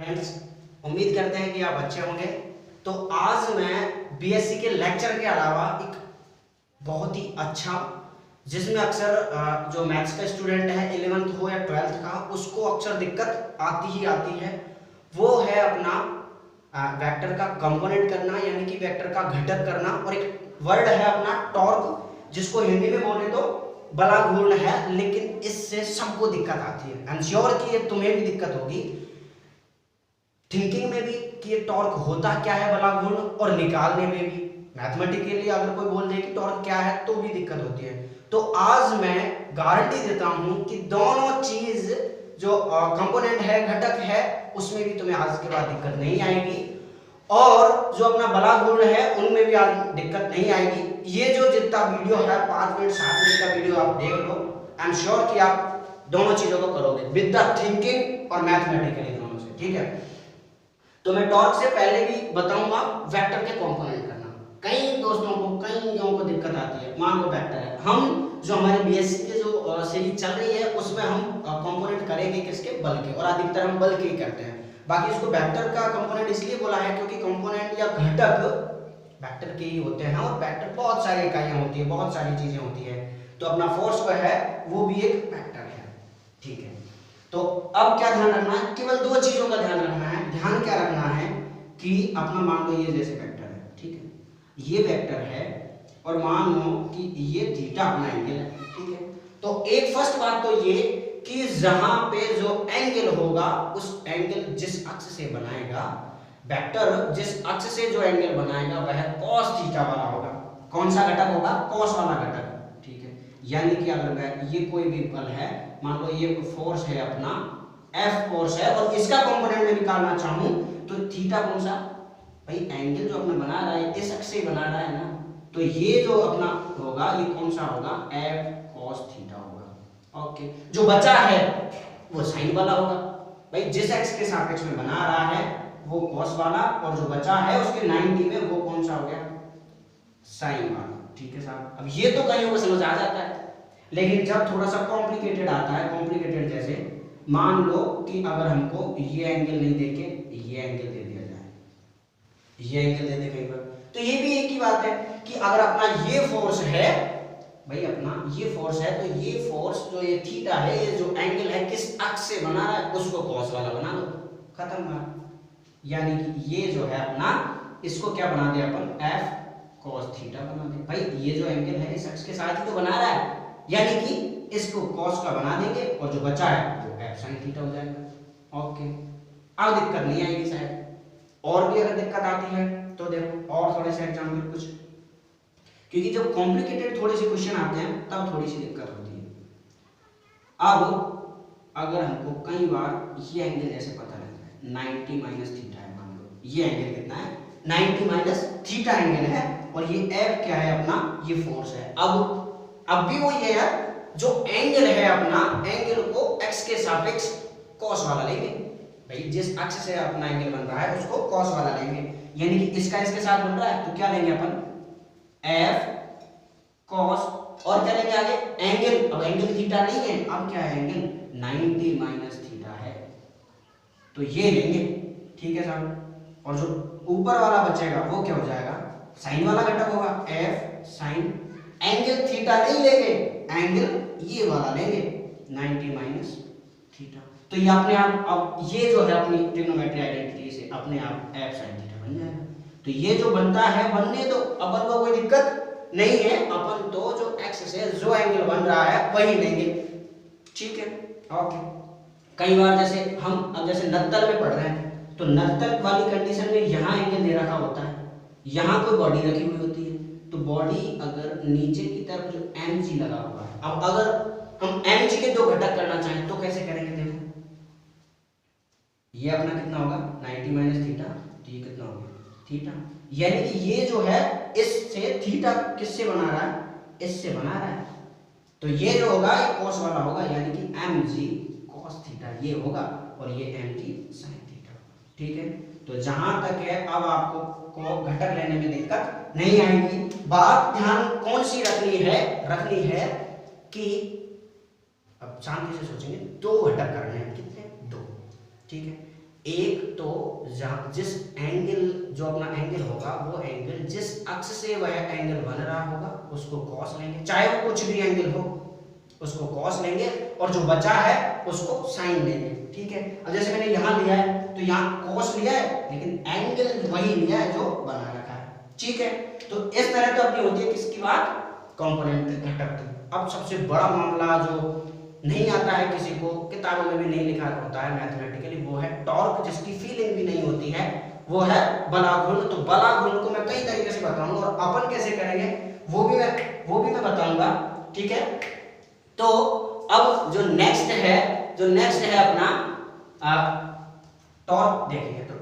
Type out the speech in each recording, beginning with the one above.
Friends, उम्मीद करते हैं कि आप अच्छे होंगे। तो आज मैं बीएससी के लेक्चर के अलावा एक बहुत ही अच्छा, जिसमें अक्सर जो मैथ्स का स्टूडेंट है 11th हो या 12th का, उसको अक्सर दिक्कत आती ही आती है, वो है अपना वेक्टर का कंपोनेंट करना, यानी कि वेक्टर का घटक करना। और एक वर्ड है अपना टॉर्क, जिसको हिंदी में बोले तो बला घूर्ण है, लेकिन इससे सबको दिक्कत आती है। आई एम श्योर कि ये तुम्हें भी दिक्कत होगी थिंकिंग में भी कि ये टॉर्क होता क्या है बला घूर्ण, और निकालने में भी। मैथमेटिकली अगर कोई बोल दे कि टॉर्क क्या है तो भी दिक्कत होती है। तो आज मैं गारंटी देता हूं कि दोनों चीज जो कंपोनेंट है, घटक है, उसमें भी तुम्हें आज के बाद दिक्कत नहीं आएगी, और जो अपना बला घूर्ण है उनमें भी आज दिक्कत नहीं आएगी। ये जो जितना वीडियो है 5 मिनट 7 मिनट का वीडियो आप देख लो, आई एम श्योर कि आप दोनों चीजों को करोगे विद द थिंकिंग और मैथमेटिकली दोनों से, ठीक है। तो मैं टॉर्क से पहले भी बताऊंगा वेक्टर के कंपोनेंट करना। कई दोस्तों को, कई लोगों को दिक्कत आती है। मान लो वेक्टर है, हम जो हमारे बीएससी के जो सीरीज चल रही है उसमें हम कंपोनेंट करेंगे किसके, बल के, और अधिकतर हम बल के ही करते हैं। बाकी इसको वेक्टर का कंपोनेंट इसलिए बोला है क्योंकि कंपोनेंट या घटक वेक्टर के ही होते हैं, और वेक्टर बहुत सारी इकाइयां होती है, बहुत सारी चीजें होती है। तो अपना फोर्स जो है वो भी एक वेक्टर है, ठीक है। तो अब क्या ध्यान रखना है, केवल दो चीजों का ध्यान रखना है। ध्यान क्या रखना है कि अपना मान लो ये जैसे वेक्टर है, ठीक है, ये वेक्टर है, और मान लो कि ये थीटा अपना एंगल है, ठीक है। तो एक फर्स्ट बात तो ये कि जहां पे जो एंगल होगा उस एंगल जिस अक्ष से बनाएगा वेक्टर, जिस अक्ष से जो एंगल बनाएगा वह cos थीटा वाला होगा। कौन सा घटक होगा, cos वाला घटक, ठीक है। यानी कि अगर मैं ये कोई भी बल है, मान लो ये फोर्स है अपना F फोर्स है, और इसका कंपोनेंट में निकालना चाहूं तो थीटा कौन सा, भाई एंगल जो अपना बना रहा है इस अक्ष से बना रहा है ना, तो ये जो अपना होगा ये कौन सा होगा, F cos थीटा होगा। ओके, जो बचा है वो साइन वाला होगा। भाई जिस एक्स के सापेक्ष में बना रहा है वो cos वाला, और जो बचा है उसके 90 में वो कौन सा हो गया, साइन वाला, ठीक है साहब। अब ये तो कहीं को समझ आ जाता है, लेकिन जब थोड़ा सा कॉम्प्लिकेटेड आता है, कॉम्प्लिकेटेड जैसे मान लो कि अगर हमको ये एंगल नहीं देके ये एंगल दे दिया जाए, ये एंगल दे दे कहीं पर, तो ये भी एक ही बात है कि अगर अपना ये फोर्स है, भाई अपना ये फोर्स है, तो ये फोर्स जो ये थीटा है, ये जो एंगल है किस अक्ष से बना रहा है उसको cos वाला बना दो, खत्म बात। यानी कि ये जो है अपना, इसको क्या बना दे अपन, F cos थीटा बना दे। भाई ये जो एंगल है इस अक्ष के साथ ही तो बना रहा है, यानी कि इसको cos का बना देंगे, और जो बचा है वो F sin थीटा हो जाएगा। ओके, अब दिक्कत नहीं आएगी शायद। और भी अगर दिक्कत आती है तो देखो और थोड़े से एग्जाम्पल कुछ, क्योंकि जब कॉम्प्लिकेटेड थोड़े से क्वेश्चन आते हैं तब थोड़ी सी दिक्कत होती है। अब अगर हमको कई बार ये एंगल जैसे पता लगता है 90 माइनस थीटा है, मान लो ये एंगल कितना है, 90 माइनस थीटा एंगल है, और ये F क्या है अपना, ये फोर्स है। अब भी वो ये है, जो एंगल है अपना, एंगल को x के सापेक्ष cos वाला लेंगे। भाई जिस अक्ष से अपना एंगल बन रहा है उसको cos वाला लेंगे, यानी कि इसका इसके साथ बन रहा है तो क्या लेंगे अपन, F cos, और क्या लेंगे आगे एंगल। अब एंगल थीटा नहीं है, अब क्या है एंगल 90 माइनस थीटा है, तो ये लेंगे, ठीक है साहब। और जो ऊपर वाला बचेगा वो क्या हो जाएगा, साइन वाला घटक होगा, F sin, एंगल थीटा नहीं लेंगे, एंगल ये वाला लेंगे 90 माइनस थीटा। तो ये अपने आप, अब ये जो है अपनी ट्रिग्नोमेट्री आइडेंटिटी से अपने आप F sin थीटा बन जाएगा। तो ये जो बनता है बनने दो, अपन को कोई दिक्कत नहीं है, अपन तो जो x से जो एंगल बन रहा है वही लेंगे, ठीक है। ओके, कई बार जैसे हम अब जैसे नत्तल में पढ़ रहे हैं, तो नत्तल वाली कंडीशन में यहाँ एंगल दे रखा होता है, यहाँ कोई बॉडी रखी हुई होती है, तो बॉडी अगर नीचे की तरफ जो mg लगा हुआ है, अब अगर हम mg के दो घटक करना चाहें तो कैसे करेंगे, देखो ये अपना कितना होगा 90 माइनस थीटा, तो ये कितना होगा थीटा, यानी कि ये जो है इससे थीटा किससे बना रहा है, इससे बना रहा है, तो ये जो होगा ये cos वाला होगा, यानी कि mg cos थीटा ये होगा, और ये mg sin थीटा, ठीक है। तो जहां तक है अब आपको को घटक लेने में दिक्कत नहीं आएगी। बात ध्यान कौन सी रखनी है कि अब शांति से सोचेंगे, दो घटक करने हैं, कितने, दो, ठीक है। एक तो जहाँ जिस एंगल जो अपना एंगल होगा वो एंगल जिस अक्ष से वह एंगल बन रहा होगा उसको कॉस लेंगे, चाहे वो कुछ भी एंगल हो उसको कॉस लेंगे, और जो बचा है उसको साइन लेंगे। ठीक है, अब जैसे मैंने यहाँ लिया है तो यहाँ कॉस लिया है लेकिन एंगल वही लिया है जो बना रखा है। ठीक है, तो इस तरह तो अपनी होती है किसकी बात, कंपोनेंट घटक की। अब सबसे बड़ा मामला जो नहीं आता है किसी को, किताबों में भी नहीं लिखा होता है मैथमेटिकली, वो है टॉर्क, जिसकी फीलिंग भी नहीं होती है, वो है बलाघूर्ण। तो बलाघूर्ण को मैं कई तरीके से बताऊंगा और अपन कैसे करेंगे वो भी मैं बताऊंगा। ठीक है, तो अब जो नेक्स्ट है अपना टॉर्क देखेंगे। तो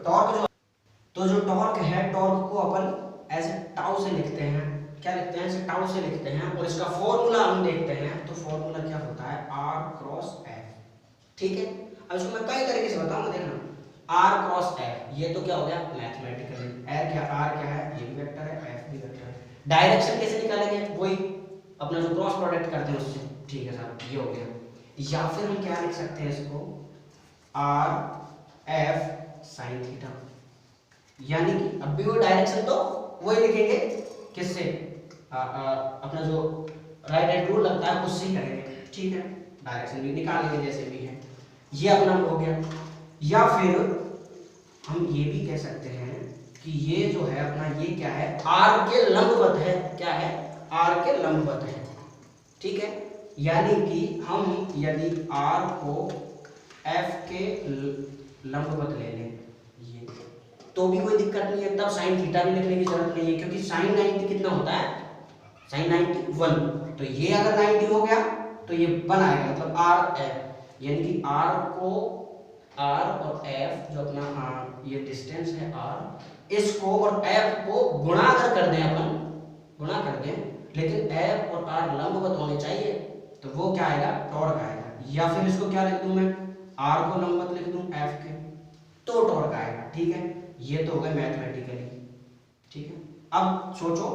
टॉर्क है, टॉर्क को अपन एज टाउ से लिखते हैं। क्या लिखते हैं, ऐसे टाउ से लिखते हैं, और इसका फॉर्मूला हम देखते हैं। तो फॉर्मूला क्या होता है, R क्रॉस F। ठीक है, अब इसको मैं कई तरीके से बताऊंगा, देखना R क्रॉस F, ये तो क्या हो गया मैथमेटिकली, R क्या है, ये भी वेक्टर है, F भी वेक्टर है। डायरेक्शन कैसे निकालेंगे, वही अपना जो क्रॉस प्रोडक्ट करते हैं उससे। ठीक है साहब, ये हो गया। या फिर हम क्या लिख सकते हैं इसको, R F साइन थीटा, यानी कि अब भी वो डायरेक्शन तो वही लिखेंगे, किससे, अपना जो राइट हैंड रूल लगता है उससे ही करेंगे। ठीक है, डायरेक्शन भी निकालेंगे जैसे भी है, ये अपना हो गया। या फिर हम ये भी कह सकते हैं कि ये जो है अपना, ये क्या है, R के लंबवत है। क्या है, R के लंबवत है। ठीक है, यानी कि हम यदि R को F के लंबवत ले लें ये, तो भी कोई दिक्कत नहीं है, तब साइन थीटा भी लिखने की जरूरत नहीं है, क्योंकि साइन 90 कितना होता है, साइन 90 1। तो ये अगर 90 हो गया तो ये 1 आएगा, मतलब R F, यानी कि R को R और F जो अपना ये डिस्टेंस है R, इसको और F को गुणा कर दें, अपन गुणा कर दें, लेकिन F और R लंबवत होने चाहिए, तो वो क्या आएगा, टॉर्क आएगा। या फिर इसको क्या लिख दूं मैं, R को लंबवत लिख दूं F के, तो टॉर्क आएगा। ठीक है, ये तो हो गया मैथमेटिकली। ठीक है, अब सोचो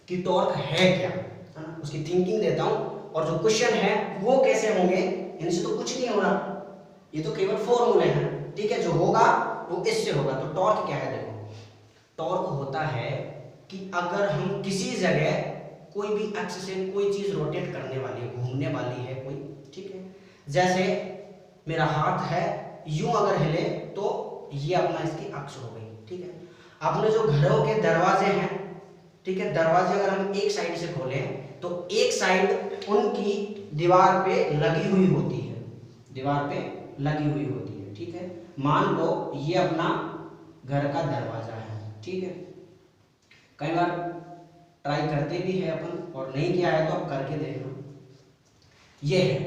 कि टॉर्क है क्या, है ना, उसकी थिंकिंग देता हूं, और जो क्वेश्चन है वो कैसे होंगे, इनसे तो कुछ नहीं हो रहा, ये तो केवल फॉर्मूले हैं। ठीक है, जो होगा वो इससे होगा। तो टॉर्क क्या है, देखो, टॉर्क होता है कि अगर हम किसी जगह कोई भी अक्ष से कोई चीज रोटेट करने वाली है, घूमने वाली है कोई, ठीक है, जैसे मेरा हाथ है, यूं अगर हिले तो ये अपना इसकी अक्ष हो गई। ठीक है, अपने जो घरों के दरवाजे हैं, ठीक है, दरवाजे अगर हम एक साइड से खोलें तो एक साइड उनकी दीवार पे लगी हुई होती है, दीवार पे लगी हुई होती है। ठीक है, मान लो ये अपना घर का दरवाजा है। ठीक है, कई बार ट्राई करते भी है अपन, और नहीं किया है तो अब करके देखना। ये है,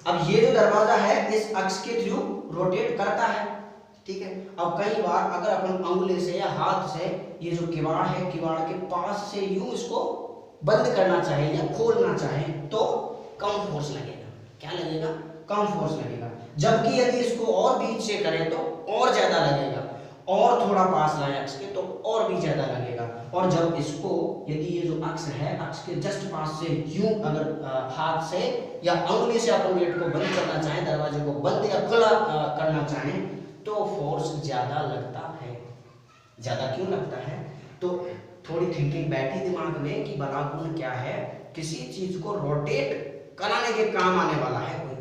अब ये जो दरवाजा है इस अक्ष के थ्रू रोटेट करता है। ठीक है, अब कई बार अगर अपन अंगुली से या हाथ से ये जो किवाड़ है, किवाड़ के पास से यूं इसको बंद करना चाहे या खोलना चाहे तो कम फोर्स लगेगा। क्या लगेगा, कम फोर्स लगेगा। जबकि यदि इसको और बीच से करें तो और ज्यादा लगेगा, और थोड़ा पास लाए अक्ष के तो और भी ज्यादा लगेगा। और जब इसको यदि ये जो अक्ष है, अक्ष के जस्ट पास से यूं अगर हाथ से या अंगुली से अपन गेट को बंद करना चाहें, दरवाजे को बंद या खुला करना चाहें, तो फोर्स ज्यादा लगता है। ज्यादा क्यों लगता है, तो थोड़ी थिंकिंग बैठी दिमाग में कि बलागुण क्या है, किसी चीज को रोटेट कराने के काम आने वाला है कोई,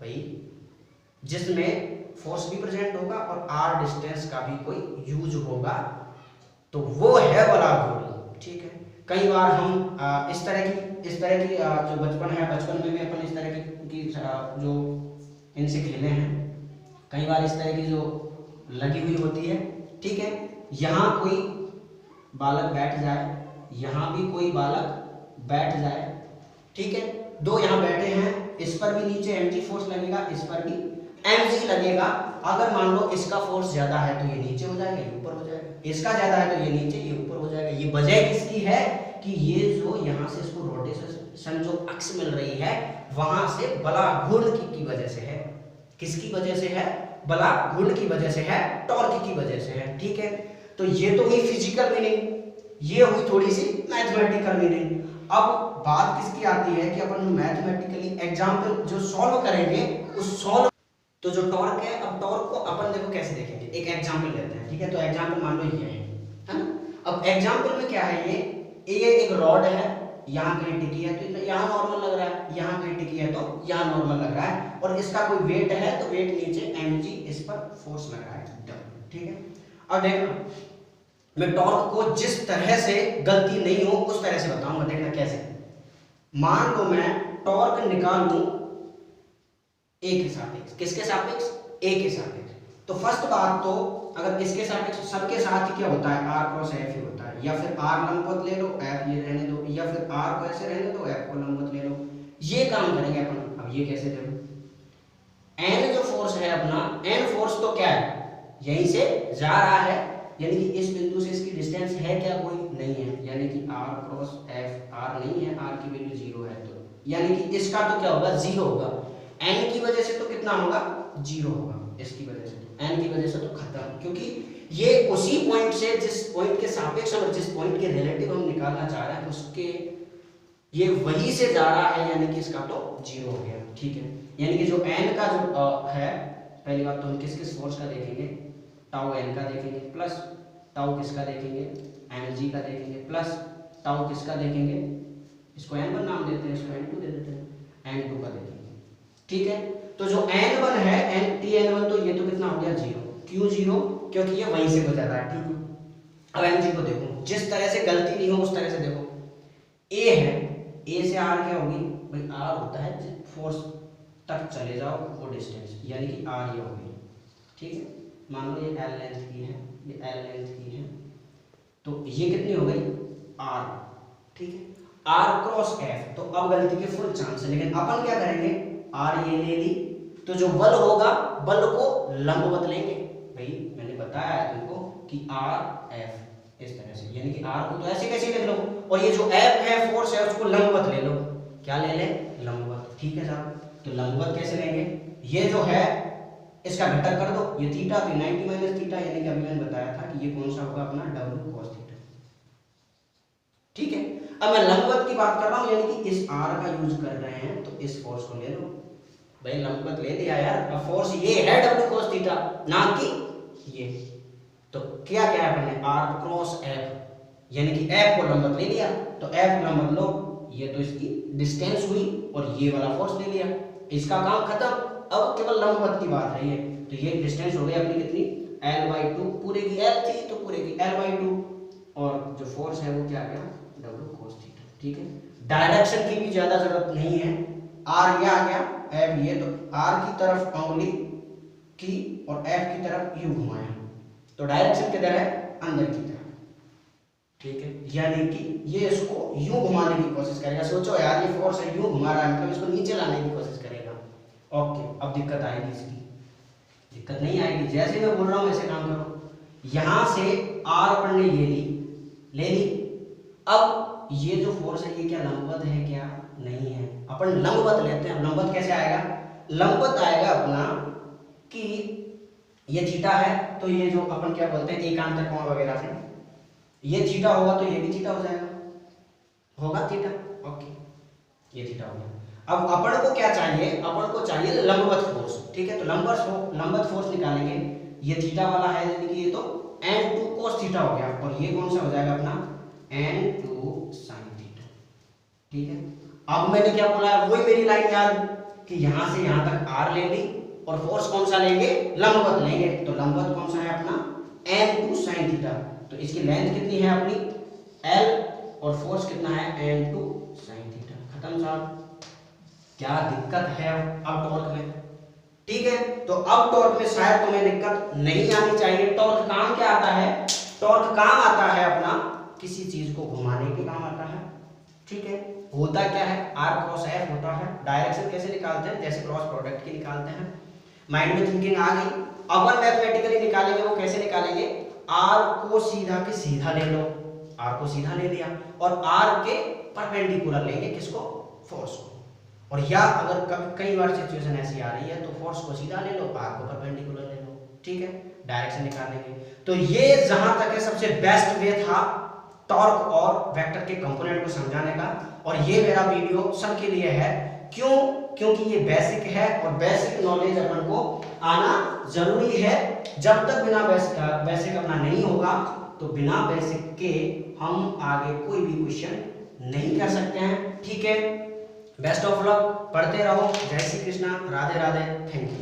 भाई जिसमें फोर्स भी प्रेजेंट होगा और आर डिस्टेंस का भी कोई यूज होगा, तो वो है बलागुण। ठीक है, कई बार हम इस तरह की जो बचपन है, बचपन में भी अपन इस तरह की जो इनसे खेले हैं, कई बार इस तरह की जो लगी हुई होती है। ठीक है, यहाँ कोई बालक बैठ जाए, यहाँ भी कोई बालक बैठ जाए। ठीक है, दो यहाँ बैठे हैं, इस पर भी नीचे mg फोर्स लगेगा, इस पर भी mg लगेगा। अगर मान लो इसका फोर्स ज्यादा है तो ये नीचे हो जाएगा, ये ऊपर हो जाएगा, इसका ज्यादा है तो ये नीचे, ये ऊपर हो जाएगा। ये वजह किसकी है कि ये जो यहाँ से इसको रोटेशन जो अक्ष मिल रही है वहां से बलागुण की वजह से है। किसकी वजह से है, बलागुण की वजह से है, टॉर्क की वजह से है। ठीक है, तो ये तो हुई फिजिकल मीनिंग, ये हुई थोड़ी सी मैथमेटिकल मीनिंग। अब बात किसकी आती है कि अपन मैथमेटिकली एग्जाम्पल जो सॉल्व करेंगे उस सॉल्व तो जो टॉर्क है, अब टॉर्क को अपन देखो कैसे देखेंगे, एक एग्जांपल लेते हैं, ठीक है। तो एग्जांपल मान लो ये है ना। अब एग्जांपल में क्या है, ये एक रॉड है, यहाँ कहीं टिकी है तो यहाँ नॉर्मल लग रहा है, यहाँ कहीं टिकी है तो यहाँ नॉर्मल लग रहा है, और इसका कोई वेट है तो वेट नीचे mg, इस पर फोर्स लग रहा है W, ठीक है। अब देखना मैं टॉर्क को जिस तरह से गलती नहीं हो उस तरह से बताऊंगा, देखना कैसे। मान लो मैं टॉर्क निकालूं ए के सापेक्ष, किसके सापेक्ष, ए के सापेक्ष। तो फर्स्ट बात तो अगर इसके सापेक्ष सबके साथ ही क्या होता है, r क्रॉस f ही होता है, या फिर r लंबवत ले लो, f ये रहने दो, या फिर r को ऐसे रहने दो, f को लंबवत ले लो, ये काम करेंगे अपन। अब ये कैसे करें, n जो फोर्स है अपना, n फोर्स तो क्या है, यहीं से जा रहा है, यानी कि इस बिंदु से इसकी डिस्टेंस है क्या, कोई नहीं है, यानी कि r क्रॉस f, r नहीं है, r की वैल्यू 0 है, तो यानी कि इसका तो क्या होगा, 0 होगा। n की वजह से तो कितना होगा, 0 होगा, इसकी वजह से तो n की वजह से तो खत्म, क्योंकि ये उसी पॉइंट से, जिस पॉइंट के सापेक्ष और जिस पॉइंट के रिलेटिव हम निकालना चाह रहे हैं उसके, ये वही से जा रहा है, यानी कि इसका तो 0 हो गया, ठीक है। यानी कि जो n का जो है, पहली बात तो हम किस किस फोर्स का देखेंगे, टाउ n का देखेंगे, प्लस टाउ किसका देखेंगे, mg का देखेंगे, प्लस टाउ किसका देखेंगे, इसको n1 नाम देते हैं, इसको n2 दे देते हैं, n2 का देखेंगे, ठीक है। तो जो n1 है, Tn1, तो ये तो कितना हो गया, 0, क्यों 0, क्योंकि ये वहीं से गुजर रहा है, ठीक है। अब mg को देखो, जिस तरह से गलती नहीं हो उस तरह से देखो, a है, a से r क्या होगी भाई, r होता है जिस फोर्स तक चले जाओ वो डिस्टेंस, यानी कि r ये होगी, ठीक है। मान लो ये l लेंथ की है, ये l लेंथ की है, तो ये कितनी हो गई, r, ठीक है। r क्रॉस f, तो अब गलती के फुल चांस है, लेकिन अपन क्या करेंगे, r ये ले ली, तो जो बल होगा बल को लंबवत लेंगे, भाई मैंने बताया है तुमको कि r f इस तरह से, यानी कि r को तो ऐसे कैसे लिख लो, और ये जो f है फोर्स है उसको लंबवत ले लो, क्या ले ले, लंबवत, ठीक है साहब। तो लंबवत कैसे लेंगे, ये जो है इसका घटक कर दो, ये थीटा, तो 90 माइनस थीटा, यानी कि अभी मैंने बताया था कि ये कौन सा होगा अपना, w cos थीटा, ठीक है। अब मैं लंबवत की बात कर रहा हूं, यानी कि इस r का यूज कर रहे हैं, तो इस फोर्स को ले लो, भाई लंबवत ले लिया यार, अब फोर्स ये है w cos थीटा, ना कि ये, तो क्या क्या है अपने, r क्रॉस f, यानी कि f को लंबवत ले लिया, तो f लंबवत लो, ये तो इसकी डिस्टेंस हुई, और ये वाला फोर्स ले लिया, इसका काम खत्म। अब केवल लंबवत की बात है ये, तो ये डिस्टेंस हो गई अपनी कितनी, l/2, पूरे की l थी तो पूरे की l/2, और जो फोर्स है वो क्या गया, w cos थीटा, ठीक है। डायरेक्शन की भी ज्यादा जरूरत नहीं है, r ये आ गया, f ये, तो r की तरफ उंगली की और f की तरफ यूं घुमाया, तो डायरेक्शन किधर है, अंदर की तरफ, ठीक है। यानी कि ये इसको यूं घुमाने की कोशिश करेगा, सोचो यार ये फोर्स है, यूं घुमा रहा है, मतलब इसको नीचे लाने की कोशिश करेगा, ओके। अब दिक्कत आएगी, इसकी दिक्कत नहीं आएगी, जैसे मैं बोल रहा हूं ऐसे काम करो, यहां से r अपन ने ये ले ली, अब ये जो फोर्स है ये क्या लंबवत है, क्या नहीं है, अपन लंबवत लेते हैं। लंबवत कैसे आएगा, लंबवत आएगा अपना कि ये थीटा है, तो ये जो अपन क्या बोलते हैं एकांतर कोण वगैरह से, ये थीटा होगा तो ये भी थीटा हो जाएगा, होगा थीटा, ओके, ये थीटा हो गया। अब अपन को क्या चाहिए, अपन को चाहिए लंबवत फोर्स, ठीक है। तो लंबवत फोर्स निकालेंगे, ये थीटा वाला है, यानी कि ये तो n2 cos थीटा हो गया, और ये कौन सा हो जाएगा अपना, n2 sin थीटा, ठीक है। अब मैंने क्या बोला, वही मेरी लाइन याद कि यहां से यहां तक r ले ली, और फोर्स कौन सा लेंगे, लंबवत लेंगे, तो लंबवत कौन सा है अपना, n2 sin थीटा, तो इसकी लेंथ कितनी है अपनी l, और फोर्स कितना है n2 sin थीटा, खत्म साहब। क्या दिक्कत है अब टॉर्क में, ठीक है। तो अब टॉर्क में शायद तुम्हें दिक्कत नहीं आनी चाहिए। टॉर्क काम क्या आता है, टॉर्क काम आता है अपना किसी चीज को घुमाने के काम आता है, ठीक है। होता क्या है, r क्रॉस f होता है, डायरेक्शन कैसे निकालते हैं, जैसे क्रॉस प्रोडक्ट की निकालते हैं, माइंड में थिंकिंग आ गई। अपन मैथमेटिकली निकालेंगे, वो कैसे निकालेंगे, r को सीधा के सीधा ले लो, r को सीधा ले लिया, और r के परपेंडिकुलर लेंगे किसको, फोर्स को, और या अगर कई बार सिचुएशन ऐसी आ रही है तो फोर्स को सीधा ले लो, r को परपेंडिकुलर ले लो, ठीक है, डायरेक्शन निकालेंगे। तो ये जहां तक है सबसे बेस्ट वे था टॉर्क और वेक्टर के कंपोनेंट को समझाने का, और ये मेरा वीडियो सबके लिए है, क्यों क्योंकि ये बेसिक है और बेसिक नॉलेज अपन को आना जरूरी है। जब तक बिना बेसिक अपना नहीं होगा तो बिना बेसिक के हम आगे कोई भी क्वेश्चन नहीं कर सकते हैं। ठीक है, बेस्ट ऑफ लक, पढ़ते रहो। जय श्री कृष्णा, राधे राधे, थैंक यू।